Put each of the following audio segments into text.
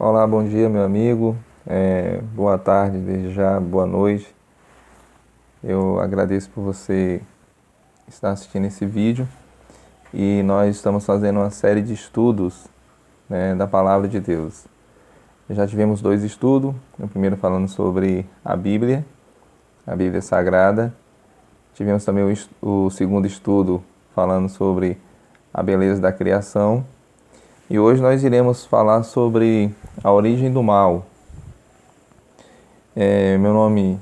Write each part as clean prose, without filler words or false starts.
Olá, bom dia, meu amigo. Boa tarde, desde já, boa noite. Eu agradeço por você estar assistindo esse vídeo e nós estamos fazendo uma série de estudos, né, da Palavra de Deus. Já tivemos 2 estudos, o primeiro falando sobre a Bíblia Sagrada. Tivemos também o segundo estudo falando sobre a beleza da criação. E hoje nós iremos falar sobre a origem do mal. Meu nome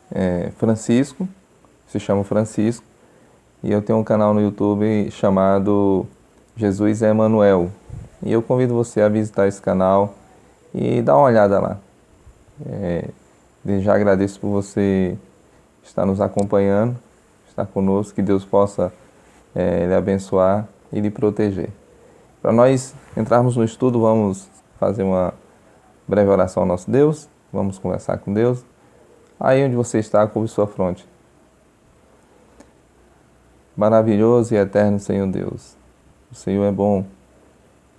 é Francisco, se chama Francisco, e eu tenho um canal no YouTube chamado Jesus é Emanuel. E eu convido você a visitar esse canal e dar uma olhada lá. Desde já agradeço por você estar nos acompanhando, estar conosco, que Deus possa lhe abençoar e lhe proteger. Para nós entrarmos no estudo, vamos fazer uma breve oração ao nosso Deus, vamos conversar com Deus. Aí onde você está, curve sua fronte. Maravilhoso e eterno Senhor Deus, o Senhor é bom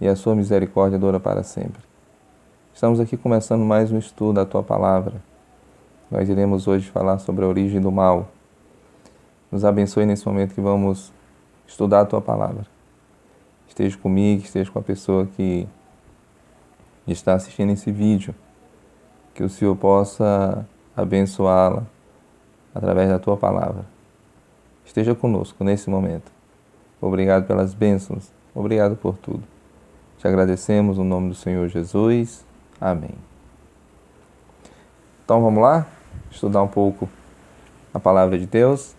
e a sua misericórdia dura para sempre. Estamos aqui começando mais um estudo da Tua Palavra. Nós iremos hoje falar sobre a origem do mal. Nos abençoe nesse momento que vamos estudar a Tua Palavra. Esteja comigo, esteja com a pessoa que está assistindo esse vídeo. Que o Senhor possa abençoá-la através da Tua Palavra. Esteja conosco nesse momento. Obrigado pelas bênçãos. Obrigado por tudo. Te agradecemos no nome do Senhor Jesus. Amém. Então vamos lá? Estudar um pouco a Palavra de Deus.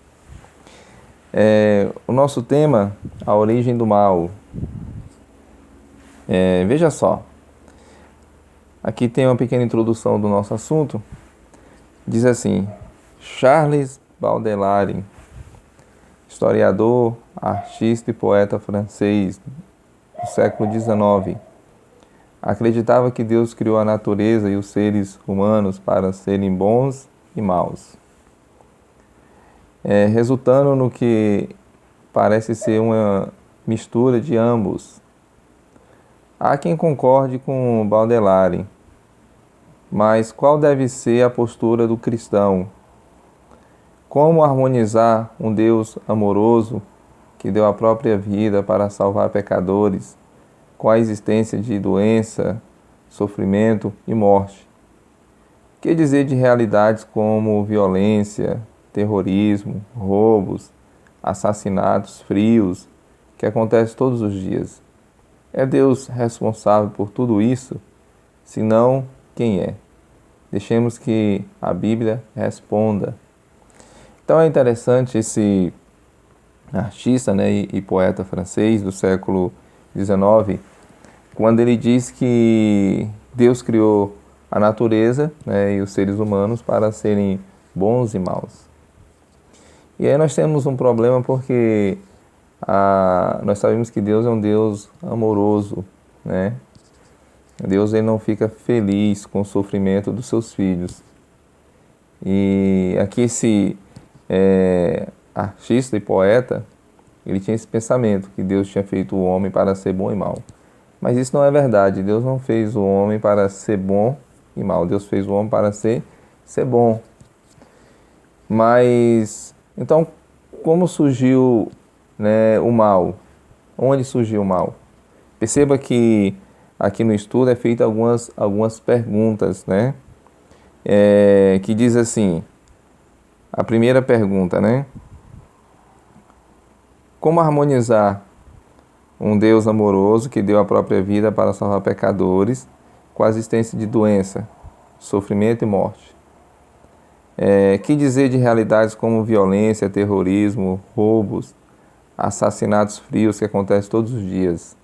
O nosso tema, a origem do mal. Veja só. Aqui tem uma pequena introdução do nosso assunto. Diz assim: Charles Baudelaire, historiador, artista e poeta francês do século XIX, acreditava que Deus criou a natureza e os seres humanos para serem bons e maus, resultando no que parece ser uma mistura de ambos. Há quem concorde com Baudelaire, mas qual deve ser a postura do cristão? Como harmonizar um Deus amoroso que deu a própria vida para salvar pecadores com a existência de doença, sofrimento e morte? Que dizer de realidades como violência, terrorismo, roubos, assassinatos frios que acontecem todos os dias? É Deus responsável por tudo isso? Se não, quem é? Deixemos que a Bíblia responda. Então é interessante esse artista, né, e poeta francês do século XIX, quando ele diz que Deus criou a natureza, né, e os seres humanos para serem bons e maus. E aí nós temos um problema porque nós sabemos que Deus é um Deus amoroso, né? Deus ele não fica feliz com o sofrimento dos seus filhos. E aqui esse artista e poeta, ele tinha esse pensamento, que Deus tinha feito o homem para ser bom e mau. Mas isso não é verdade. Deus não fez o homem para ser bom e mau. Deus fez o homem para ser bom. Mas, então, como surgiu, né, o mal? Onde surgiu o mal? Perceba que aqui no estudo é feita algumas perguntas, né? Que diz assim, a primeira pergunta, né? Como harmonizar um Deus amoroso que deu a própria vida para salvar pecadores com a existência de doença, sofrimento e morte? Que dizer de realidades como violência, terrorismo, roubos, assassinatos frios que acontecem todos os dias?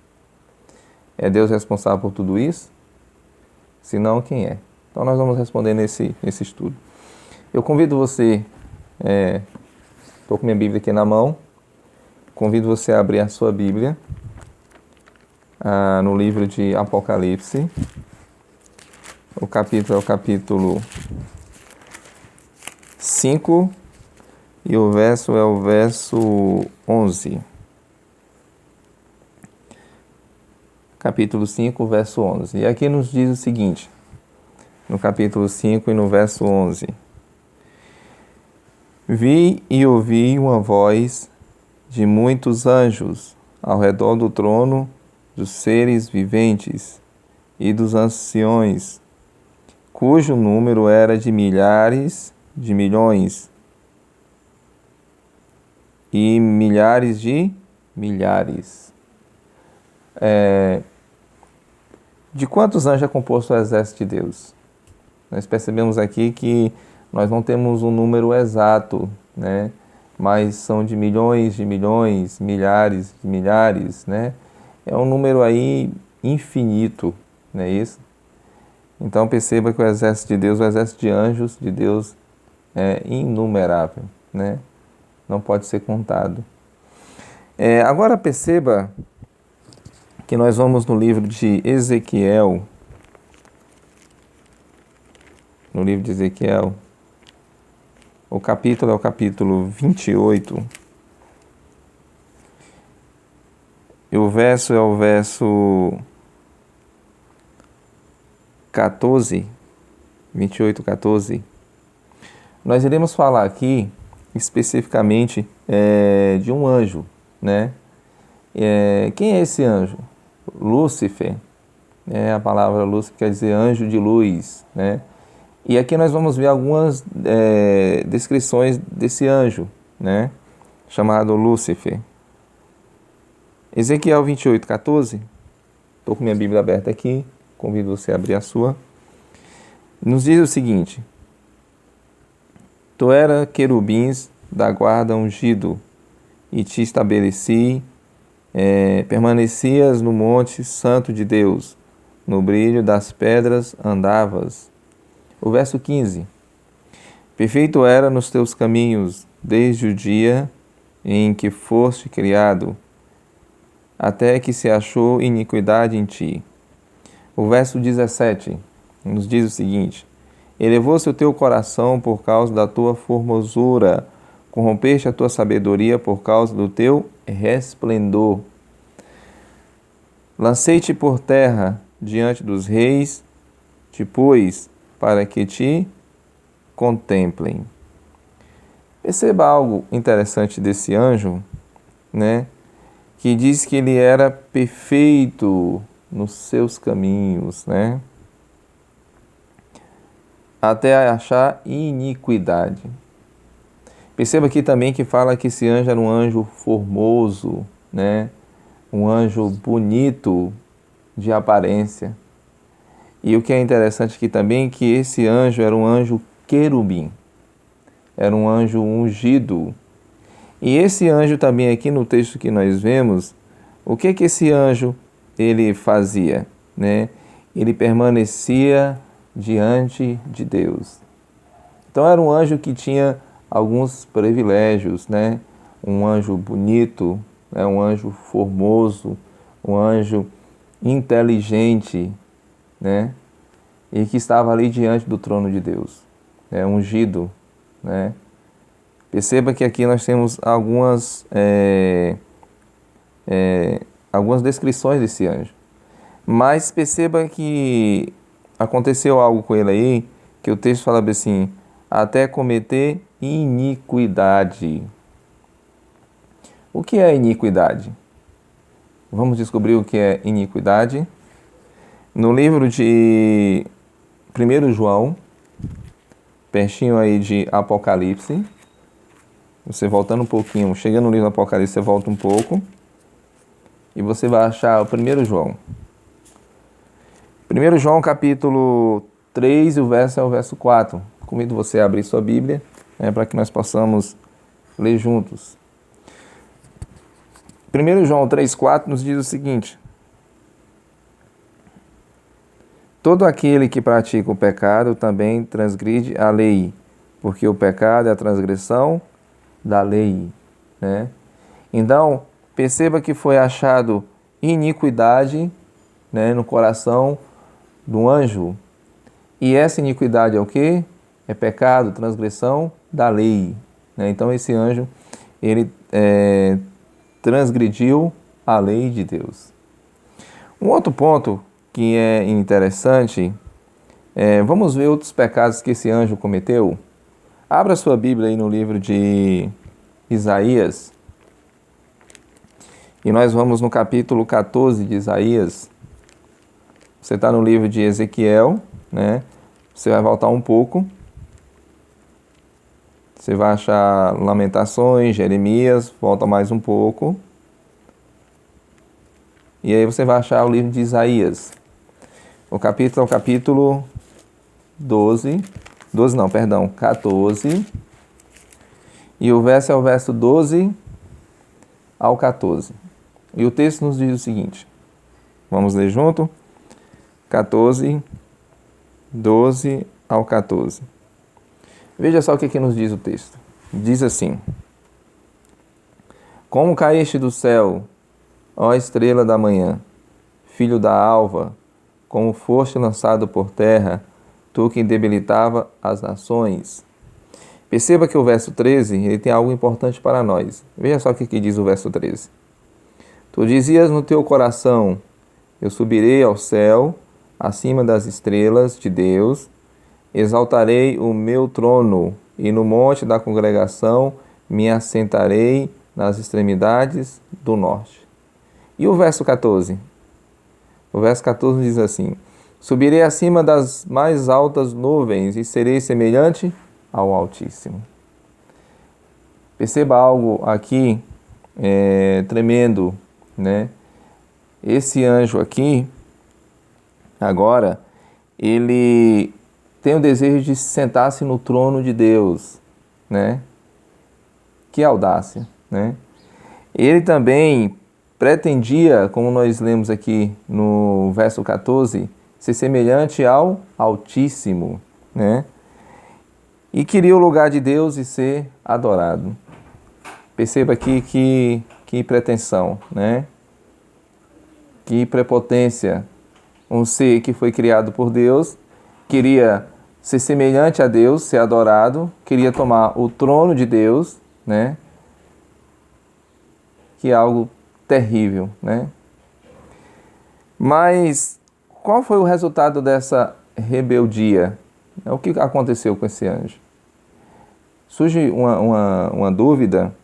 É Deus responsável por tudo isso? Se não, quem é? Então nós vamos responder nesse estudo. Eu convido você, estou com minha Bíblia aqui na mão, convido você a abrir a sua Bíblia no livro de Apocalipse. O capítulo é o capítulo 5 e o verso é o verso 11. capítulo 5, verso 11. E aqui nos diz o seguinte, no capítulo 5 e no verso 11. Vi e ouvi uma voz de muitos anjos ao redor do trono, dos seres viventes e dos anciões, cujo número era de milhares, de milhões e milhares de milhares. De quantos anjos é composto o exército de Deus? Nós percebemos aqui que nós não temos um número exato, né? Mas são de milhões, milhares de milhares, né? É um número aí infinito, não é isso? Então perceba que o exército de Deus, o exército de anjos de Deus é inumerável, né? Não pode ser contado. Agora perceba que nós vamos no livro de Ezequiel, o capítulo é o capítulo 28, e o verso é o verso 14, 28, 14. Nós iremos falar aqui especificamente de um anjo, né? Quem é esse anjo? Lúcifer. A palavra Lúcifer quer dizer anjo de luz, né? E aqui nós vamos ver algumas descrições desse anjo, né? Chamado Lúcifer. Ezequiel 28, 14. Estou com minha Bíblia aberta aqui. Convido você a abrir a sua. Nos diz o seguinte: Tu era querubins da guarda ungido, e te estabeleci, permanecias no monte santo de Deus, no brilho das pedras andavas. O verso 15. Perfeito era nos teus caminhos, desde o dia em que foste criado, até que se achou iniquidade em ti. O verso 17 nos diz o seguinte: Elevou-se o teu coração por causa da tua formosura, corrompeste a tua sabedoria por causa do teu resplendor. Lancei-te por terra diante dos reis, te pus para que te contemplem. Perceba algo interessante desse anjo, né? Que diz que ele era perfeito nos seus caminhos, né? Até achar iniquidade. Perceba aqui também que fala que esse anjo era um anjo formoso, né? Um anjo bonito de aparência. E o que é interessante aqui também é que esse anjo era um anjo querubim. Era um anjo ungido. E esse anjo também aqui no texto que nós vemos, o que esse anjo ele fazia, né? Ele permanecia diante de Deus. Então era um anjo que tinha alguns privilégios, né? Um anjo bonito, né? Um anjo formoso, um anjo inteligente, né? E que estava ali diante do trono de Deus, ungido, né? Perceba que aqui nós temos algumas descrições desse anjo. Mas perceba que aconteceu algo com ele aí, que o texto fala assim: até cometer iniquidade. O que é iniquidade? Vamos descobrir o que é iniquidade. No livro de 1 João, pertinho aí de Apocalipse, você voltando um pouquinho, chegando no livro do Apocalipse, você volta um pouco, e você vai achar o 1 João. 1 João capítulo 3, e o verso é o verso 4. Convido você a abrir sua Bíblia, para que nós possamos ler juntos. 1 João 3, 4 nos diz o seguinte: Todo aquele que pratica o pecado também transgride a lei, porque o pecado é a transgressão da lei, né? Então, perceba que foi achado iniquidade, né, no coração do anjo. E essa iniquidade é o quê? É pecado, transgressão da lei, né? Então esse anjo, ele transgrediu a lei de Deus. Um outro ponto que é interessante, vamos ver outros pecados que esse anjo cometeu. Abra sua Bíblia aí no livro de Isaías, e nós vamos no capítulo 14 de Isaías. Você está no livro de Ezequiel, né? Você vai voltar um pouco. Você vai achar Lamentações, Jeremias, volta mais um pouco. E aí você vai achar o livro de Isaías. O capítulo é o capítulo 14. E o verso é o verso 12 ao 14. E o texto nos diz o seguinte. Vamos ler junto? 14, 12 ao 14. Veja só o que nos diz o texto. Diz assim: Como caíste do céu, ó estrela da manhã, filho da alva, como foste lançado por terra, tu que debilitava as nações. Perceba que o verso 13 ele tem algo importante para nós. Veja só o que diz o verso 13. Tu dizias no teu coração, eu subirei ao céu, acima das estrelas de Deus, exaltarei o meu trono, e no monte da congregação me assentarei nas extremidades do norte. E o verso 14? O verso 14 diz assim: Subirei acima das mais altas nuvens e serei semelhante ao Altíssimo. Perceba algo aqui tremendo, né? Esse anjo aqui, agora, ele tem o desejo de sentar-se no trono de Deus, né? Que audácia, né? Ele também pretendia, como nós lemos aqui no verso 14, ser semelhante ao Altíssimo, né? E queria o lugar de Deus e ser adorado. Perceba aqui que pretensão, né? Que prepotência. Um ser que foi criado por Deus, queria ser semelhante a Deus, ser adorado, queria tomar o trono de Deus, né? Que é algo terrível, né? Mas qual foi o resultado dessa rebeldia? O que aconteceu com esse anjo? Surge uma dúvida,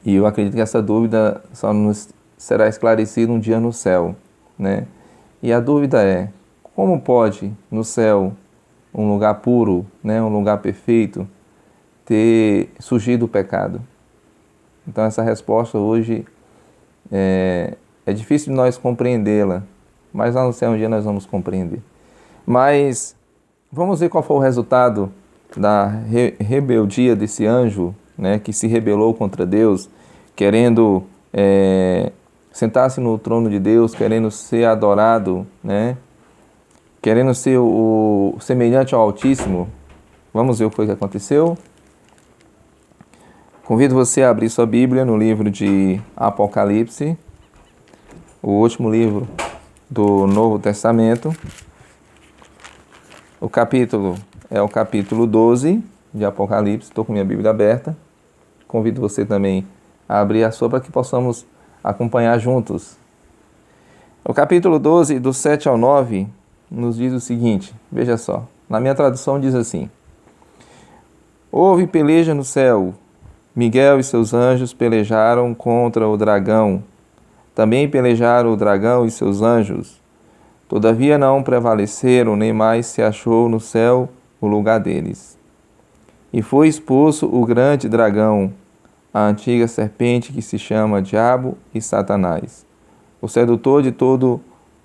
e eu acredito que essa dúvida só nos será esclarecida um dia no céu, né? E a dúvida é, como pode no céu um lugar puro, né, um lugar perfeito, ter surgido o pecado? Então essa resposta hoje é difícil de nós compreendê-la, mas lá no céu um dia nós vamos compreender. Mas vamos ver qual foi o resultado da rebeldia desse anjo, né, que se rebelou contra Deus, querendo sentar-se no trono de Deus, querendo ser adorado, né, querendo ser o semelhante ao Altíssimo. Vamos ver o que foi que aconteceu? Convido você a abrir sua Bíblia no livro de Apocalipse, o último livro do Novo Testamento. O capítulo é o capítulo 12 de Apocalipse. Estou com minha Bíblia aberta. Convido você também a abrir a sua para que possamos acompanhar juntos. O capítulo 12, do 7 ao 9, nos diz o seguinte, veja só. Na minha tradução diz assim: Houve peleja no céu. Miguel e seus anjos pelejaram contra o dragão. Também pelejaram o dragão e seus anjos. Todavia não prevaleceram, nem mais se achou no céu o lugar deles. E foi expulso o grande dragão, a antiga serpente que se chama Diabo e Satanás, o sedutor de todo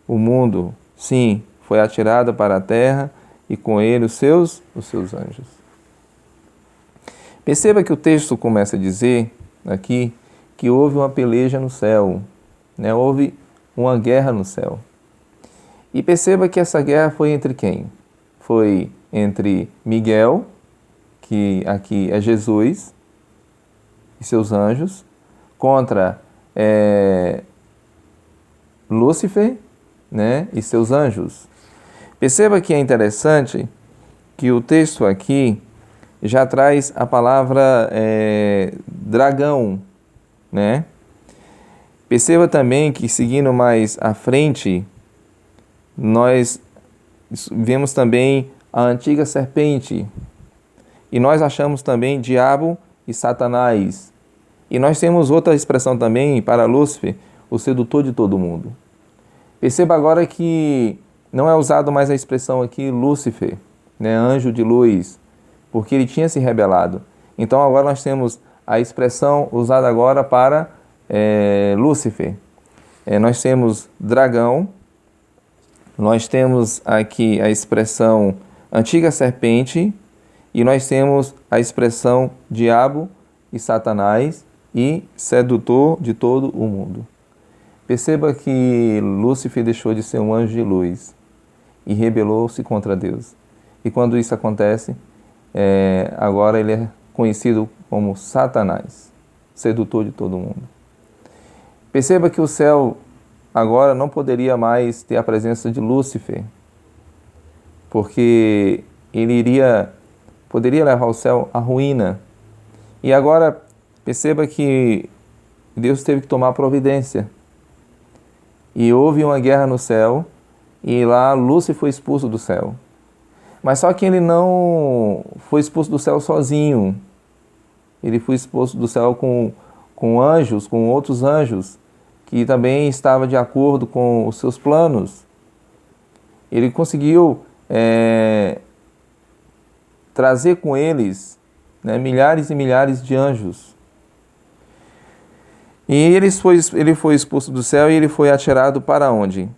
o mundo. Sim, foi atirado para a terra e com ele os seus anjos. Perceba que o texto começa a dizer aqui que houve uma peleja no céu, né? Houve uma guerra no céu. E perceba que essa guerra foi entre quem? Foi entre Miguel, que aqui é Jesus, e seus anjos, contra Lúcifer, né, e seus anjos. Perceba que é interessante que o texto aqui já traz a palavra dragão, né? Perceba também que, seguindo mais à frente, nós vemos também a antiga serpente. E nós achamos também diabo e Satanás. E nós temos outra expressão também para Lúcifer, o sedutor de todo mundo. Perceba agora que não é usado mais a expressão aqui Lúcifer, né, anjo de luz, porque ele tinha se rebelado. Então agora nós temos a expressão usada agora para Lúcifer. Nós temos dragão, nós temos aqui a expressão antiga serpente e nós temos a expressão diabo e Satanás e sedutor de todo o mundo. Perceba que Lúcifer deixou de ser um anjo de luz e rebelou-se contra Deus. E quando isso acontece, agora ele é conhecido como Satanás, sedutor de todo mundo. Perceba que o céu agora não poderia mais ter a presença de Lúcifer, porque ele poderia levar o céu à ruína. E agora perceba que Deus teve que tomar providência. E houve uma guerra no céu, e lá Lúcifer foi expulso do céu. Mas só que ele não foi expulso do céu sozinho. Ele foi expulso do céu com anjos, com outros anjos, que também estavam de acordo com os seus planos. Ele conseguiu trazer com eles, né, milhares e milhares de anjos. E ele foi expulso do céu e ele foi atirado para onde?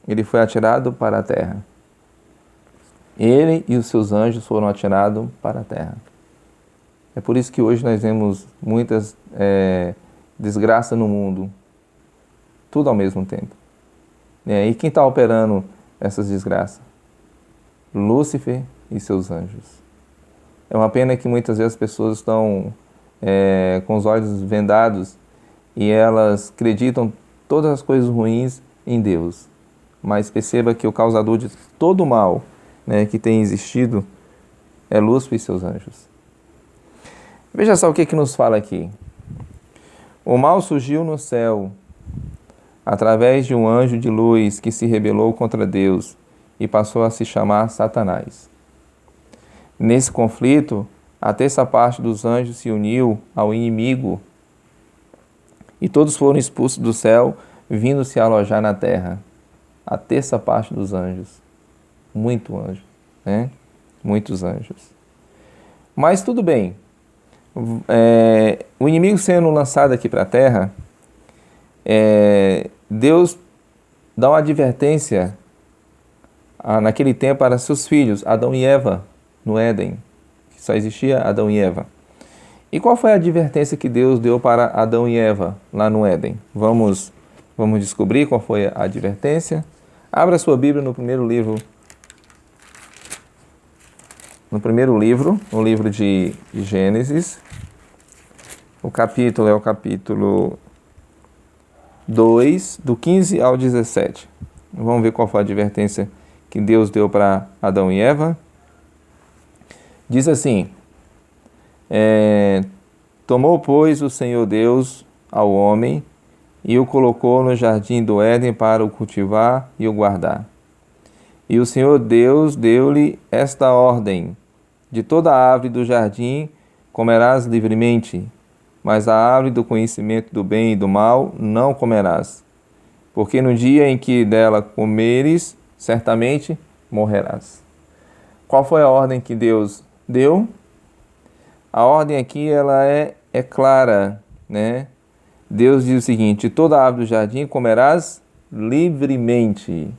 Ele foi atirado para a terra. Ele e os seus anjos foram atirados para a terra. É por isso que hoje nós vemos muitas desgraças no mundo. Tudo ao mesmo tempo. E quem está operando essas desgraças? Lúcifer e seus anjos. É uma pena que muitas vezes as pessoas estão com os olhos vendados e elas acreditam todas as coisas ruins em Deus. Mas perceba que o causador de todo o mal, né, que tem existido é Lúcifer e seus anjos. Veja só o que nos fala aqui. O mal surgiu no céu através de um anjo de luz que se rebelou contra Deus e passou a se chamar Satanás. Nesse conflito, a terça parte dos anjos se uniu ao inimigo e todos foram expulsos do céu, vindo se alojar na terra. A terça parte dos anjos. Muito anjo, né? Muitos anjos. Mas tudo bem. O inimigo sendo lançado aqui para a terra, Deus dá uma advertência naquele tempo para seus filhos, Adão e Eva, no Éden, que só existia Adão e Eva. E qual foi a advertência que Deus deu para Adão e Eva lá no Éden? Vamos descobrir qual foi a advertência. Abra sua Bíblia no primeiro livro. No livro de Gênesis. O capítulo é o capítulo 2, do 15 ao 17. Vamos ver qual foi a advertência que Deus deu para Adão e Eva. Diz assim: tomou, pois, o Senhor Deus ao homem e o colocou no jardim do Éden para o cultivar e o guardar. E o Senhor Deus deu-lhe esta ordem: de toda a árvore do jardim comerás livremente, mas a árvore do conhecimento do bem e do mal não comerás, porque no dia em que dela comeres, certamente morrerás. Qual foi a ordem que Deus deu? A ordem aqui ela é clara, né? Deus diz o seguinte: toda a árvore do jardim comerás livremente.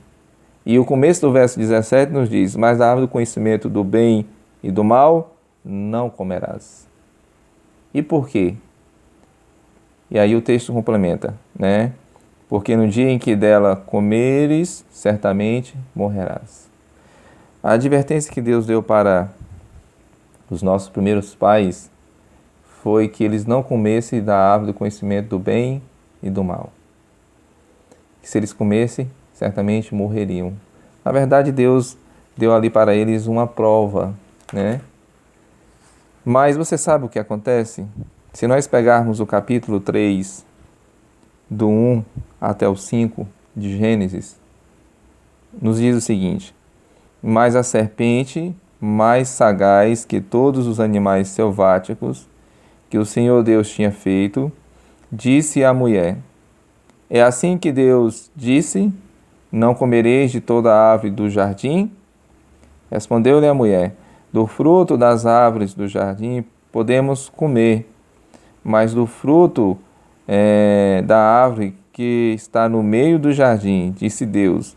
E o começo do verso 17 nos diz: mas a árvore do conhecimento do bem e do mal não comerás. E por quê? E aí o texto complementa, né? Porque no dia em que dela comeres, certamente morrerás. A advertência que Deus deu para os nossos primeiros pais foi que eles não comessem da árvore do conhecimento do bem e do mal. Que se eles comessem, certamente morreriam. Na verdade, Deus deu ali para eles uma prova, né? Mas você sabe o que acontece? Se nós pegarmos o capítulo 3 do 1 até o 5 de Gênesis, nos diz o seguinte: mas a serpente, mais sagaz que todos os animais selváticos que o Senhor Deus tinha feito, disse à mulher: é assim que Deus disse: não comereis de toda árvore do jardim? Respondeu-lhe a mulher: do fruto das árvores do jardim podemos comer, mas do fruto da árvore que está no meio do jardim, disse Deus: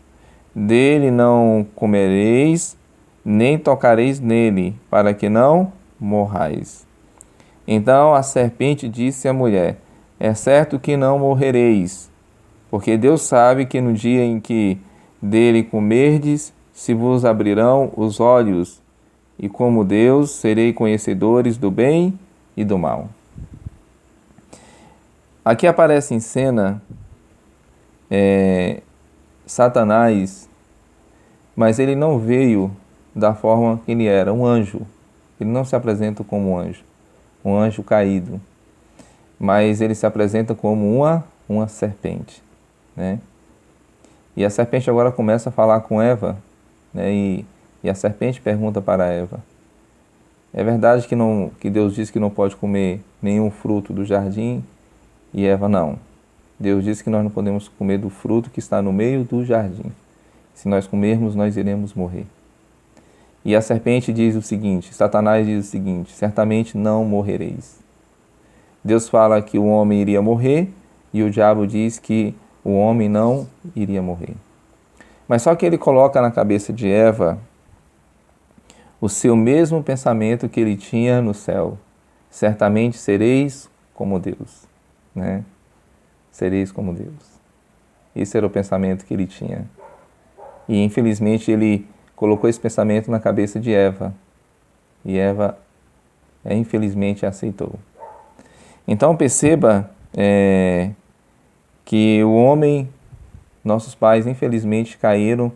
dele não comereis, nem tocareis nele, para que não morrais. Então a serpente disse à mulher: é certo que não morrereis, porque Deus sabe que no dia em que dele comerdes, se vos abrirão os olhos, e como Deus serei conhecedores do bem e do mal. Aqui aparece em cena Satanás, mas ele não veio da forma que ele era, um anjo. Ele não se apresenta como um anjo caído, mas ele se apresenta como uma serpente, né? E a serpente agora começa a falar com Eva, né? E a serpente pergunta para Eva: é verdade que Deus disse que não pode comer nenhum fruto do jardim? E Eva: não. Deus disse que nós não podemos comer do fruto que está no meio do jardim. Se nós comermos, nós iremos morrer. E a serpente diz o seguinte, Satanás diz o seguinte: certamente não morrereis. Deus fala que o homem iria morrer e o diabo diz que o homem não iria morrer. Mas só que ele coloca na cabeça de Eva o seu mesmo pensamento que ele tinha no céu: certamente sereis como Deus, né? Sereis como Deus. Esse era o pensamento que ele tinha. E infelizmente ele colocou esse pensamento na cabeça de Eva. E Eva, infelizmente, aceitou. Então perceba que o homem, nossos pais, infelizmente, caíram,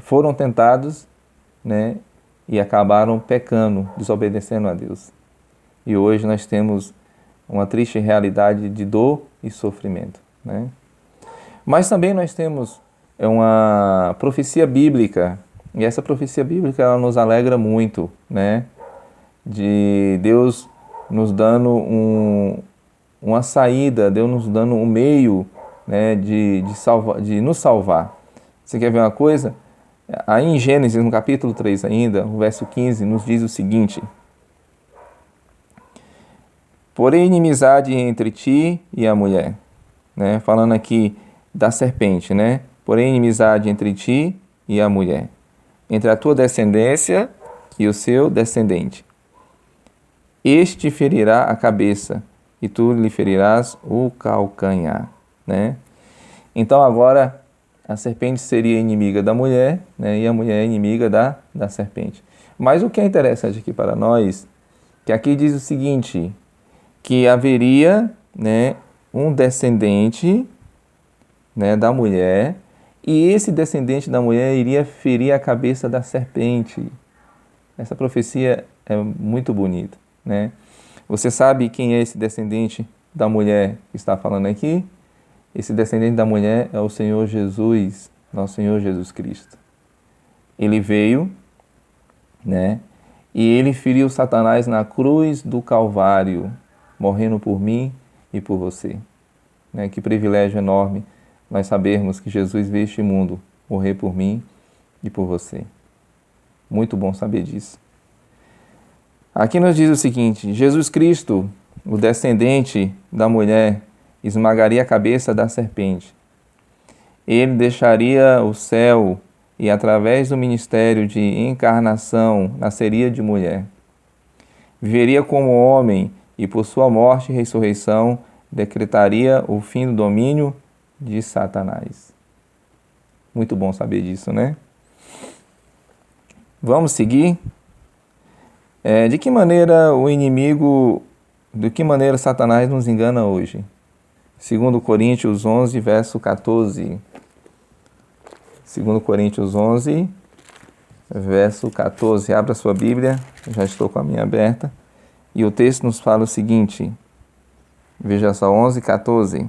foram tentados, né, e acabaram pecando, desobedecendo a Deus. E hoje nós temos uma triste realidade de dor e sofrimento, né? Mas também nós temos uma profecia bíblica, e essa profecia bíblica ela nos alegra muito, né? De Deus nos dando uma saída, Deus nos dando um meio, né, de nos salvar. Você quer ver uma coisa? Aí em Gênesis, no capítulo 3 ainda, o verso 15, nos diz o seguinte: porém inimizade entre ti e a mulher, né? Falando aqui da serpente, né? Porém inimizade entre ti e a mulher, entre a tua descendência e o seu descendente. Este ferirá a cabeça e tu lhe ferirás o calcanhar, né? Então agora a serpente seria inimiga da mulher, né? E a mulher é inimiga da serpente. Mas o que é interessante aqui para nós, que aqui diz o seguinte, que haveria, né, um descendente, né, da mulher, e esse descendente da mulher iria ferir a cabeça da serpente. Essa profecia é muito bonita, né? Você sabe quem é esse descendente da mulher que está falando aqui? Esse descendente da mulher é o Senhor Jesus, nosso Senhor Jesus Cristo. Ele veio, né, e ele feriu Satanás na cruz do Calvário, morrendo por mim e por você. Né? Que privilégio enorme nós sabermos que Jesus veio a este mundo morrer por mim e por você. Muito bom saber disso. Aqui nos diz o seguinte: Jesus Cristo, o descendente da mulher, esmagaria a cabeça da serpente. Ele deixaria o céu e, através do ministério de encarnação, nasceria de mulher. Viveria como homem e, por sua morte e ressurreição, decretaria o fim do domínio de Satanás. Muito bom saber disso, né? Vamos seguir? De que maneira Satanás nos engana hoje? 2 Coríntios 11, verso 14. 2 Coríntios 11, verso 14. Abra sua Bíblia, já estou com a minha aberta. E o texto nos fala o seguinte, veja só, 11, 14.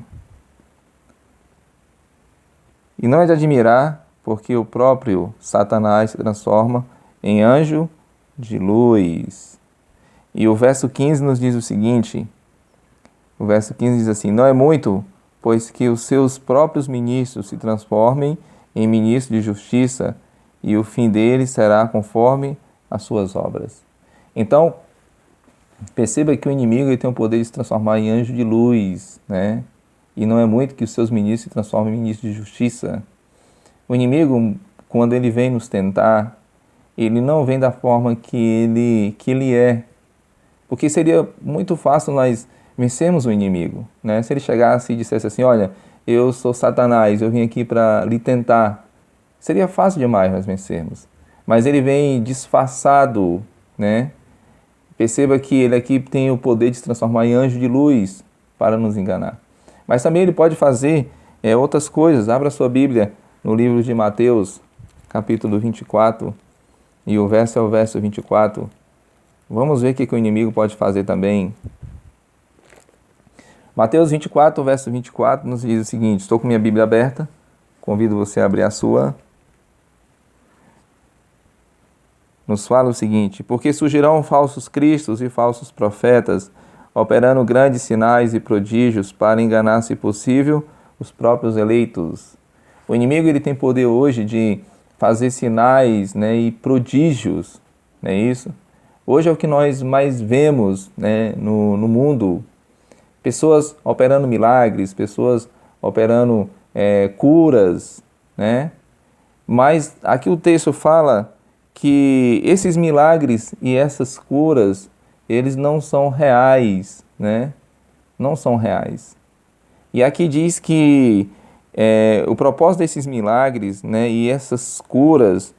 E não é de admirar, porque o próprio Satanás se transforma em anjo de luz. E o verso 15 nos diz o seguinte, o verso 15 diz assim: não é muito, pois que os seus próprios ministros se transformem em ministros de justiça, e o fim deles será conforme as suas obras. Então, perceba que o inimigo ele tem o poder de se transformar em anjo de luz, né? E não é muito que os seus ministros se transformem em ministros de justiça. O inimigo, quando ele vem nos tentar, ele não vem da forma que ele é. Porque seria muito fácil nós vencermos o inimigo, né? Se ele chegasse e dissesse assim: olha, eu sou Satanás, eu vim aqui para lhe tentar. Seria fácil demais nós vencermos. Mas ele vem disfarçado, né? Perceba que ele aqui tem o poder de se transformar em anjo de luz para nos enganar. Mas também ele pode fazer outras coisas. Abra sua Bíblia no livro de Mateus, capítulo 24, e o verso é o verso 24. Vamos ver o que o inimigo pode fazer também. Mateus 24, verso 24, nos diz o seguinte: estou com minha Bíblia aberta, convido você a abrir a sua. Nos fala o seguinte: porque surgirão falsos cristos e falsos profetas, operando grandes sinais e prodígios para enganar, se possível, os próprios eleitos. O inimigo ele tem poder hoje de fazer sinais, né, e prodígios, não é isso? Hoje é o que nós mais vemos, né, no mundo. Pessoas operando milagres, pessoas operando curas, né? Mas aqui o texto fala que esses milagres e essas curas, eles não são reais, né? Não são reais. E aqui diz que o propósito desses milagres, né, e essas curas,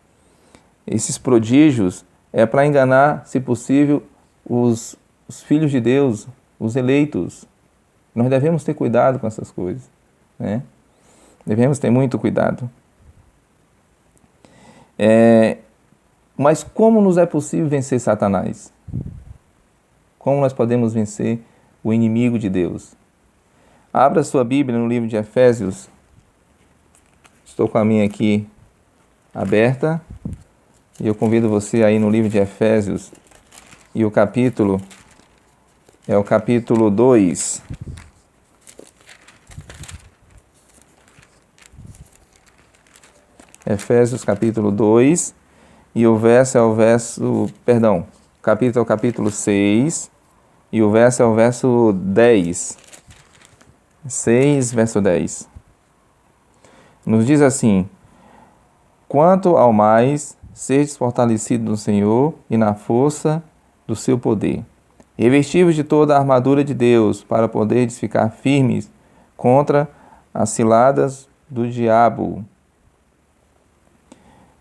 esses prodígios, é para enganar, se possível, os filhos de Deus, os eleitos. Nós devemos ter cuidado com essas coisas, né? Devemos ter muito cuidado. Mas como nos é possível vencer Satanás? Como nós podemos vencer o inimigo de Deus? Abra sua Bíblia no livro de Efésios. Estou com a minha aqui aberta. E eu convido você aí no livro de Efésios. E o capítulo é o capítulo 2. Efésios capítulo 2. E o verso é o verso... Perdão. O capítulo é o capítulo 6. E o verso é o verso 10. 6, verso 10. Nos diz assim: quanto ao mais, sejais fortalecidos no Senhor e na força do seu poder. Revestivos de toda a armadura de Deus, para poderes ficar firmes contra as ciladas do diabo.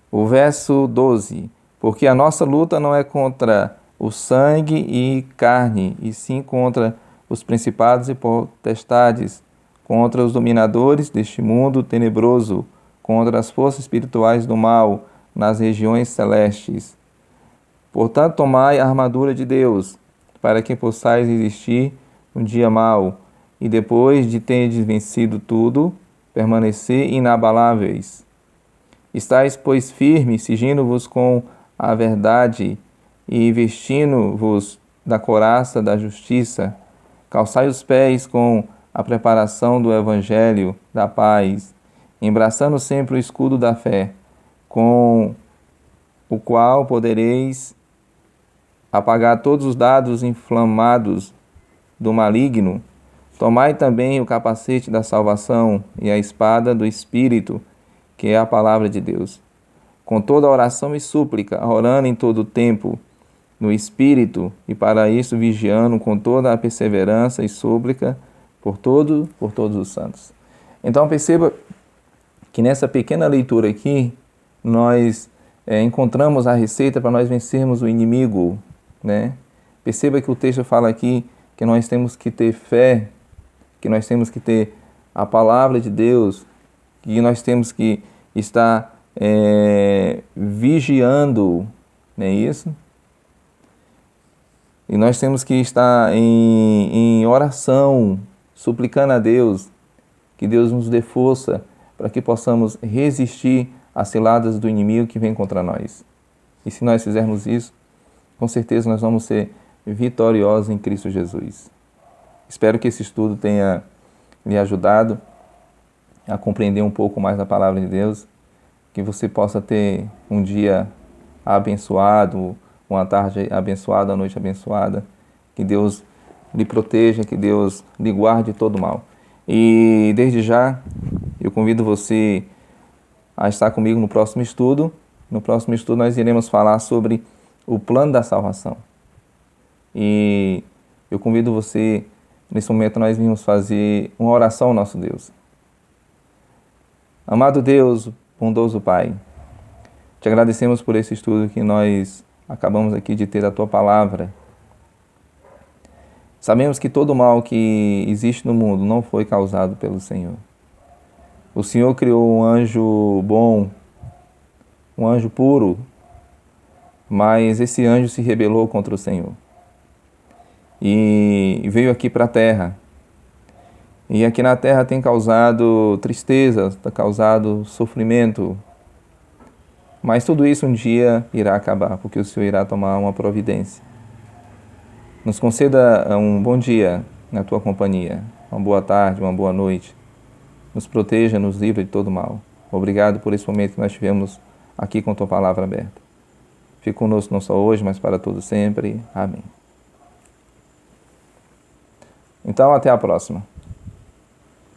O verso 12. Porque a nossa luta não é contra o sangue e carne, e sim contra os principados e potestades, contra os dominadores deste mundo tenebroso, contra as forças espirituais do mal nas regiões celestes. Portanto, tomai a armadura de Deus, para que possais resistir no dia mau, e depois de terdes vencido tudo, permanecer inabaláveis. Estais, pois, firmes, cingindo-vos com a verdade e vestindo-vos da couraça da justiça. Calçai os pés com a preparação do evangelho da paz, embraçando sempre o escudo da fé, com o qual podereis apagar todos os dardos inflamados do maligno. Tomai também o capacete da salvação e a espada do Espírito, que é a palavra de Deus. Com toda oração e súplica, orando em todo o tempo, no Espírito, e para isso vigiando com toda a perseverança e súplica por todos os santos. Então perceba que nessa pequena leitura aqui, nós encontramos a receita para nós vencermos o inimigo, né? Perceba que o texto fala aqui que nós temos que ter fé, que nós temos que ter a palavra de Deus, que nós temos que estar vigiando, não é isso? E nós temos que estar em oração, suplicando a Deus, que Deus nos dê força para que possamos resistir às ciladas do inimigo que vem contra nós. E se nós fizermos isso, com certeza nós vamos ser vitoriosos em Cristo Jesus. Espero que esse estudo tenha lhe ajudado a compreender um pouco mais a palavra de Deus, que você possa ter um dia abençoado, uma tarde abençoada, uma noite abençoada, que Deus lhe proteja, que Deus lhe guarde de todo mal. E desde já, eu convido você a estar comigo no próximo estudo. No próximo estudo nós iremos falar sobre o plano da salvação. E eu convido você, nesse momento nós vamos fazer uma oração ao nosso Deus. Amado Deus, bondoso Pai, te agradecemos por esse estudo que nós acabamos aqui de ter da Tua Palavra. Sabemos que todo o mal que existe no mundo não foi causado pelo Senhor. O Senhor criou um anjo bom, um anjo puro, mas esse anjo se rebelou contra o Senhor e veio aqui para a terra. E aqui na terra tem causado tristeza, tem causado sofrimento, mas tudo isso um dia irá acabar, porque o Senhor irá tomar uma providência. Nos conceda um bom dia na Tua companhia, uma boa tarde, uma boa noite. Nos proteja, nos livre de todo mal. Obrigado por esse momento que nós tivemos aqui com Tua Palavra aberta. Fique conosco não só hoje, mas para todo sempre. Amém. Então, até a próxima.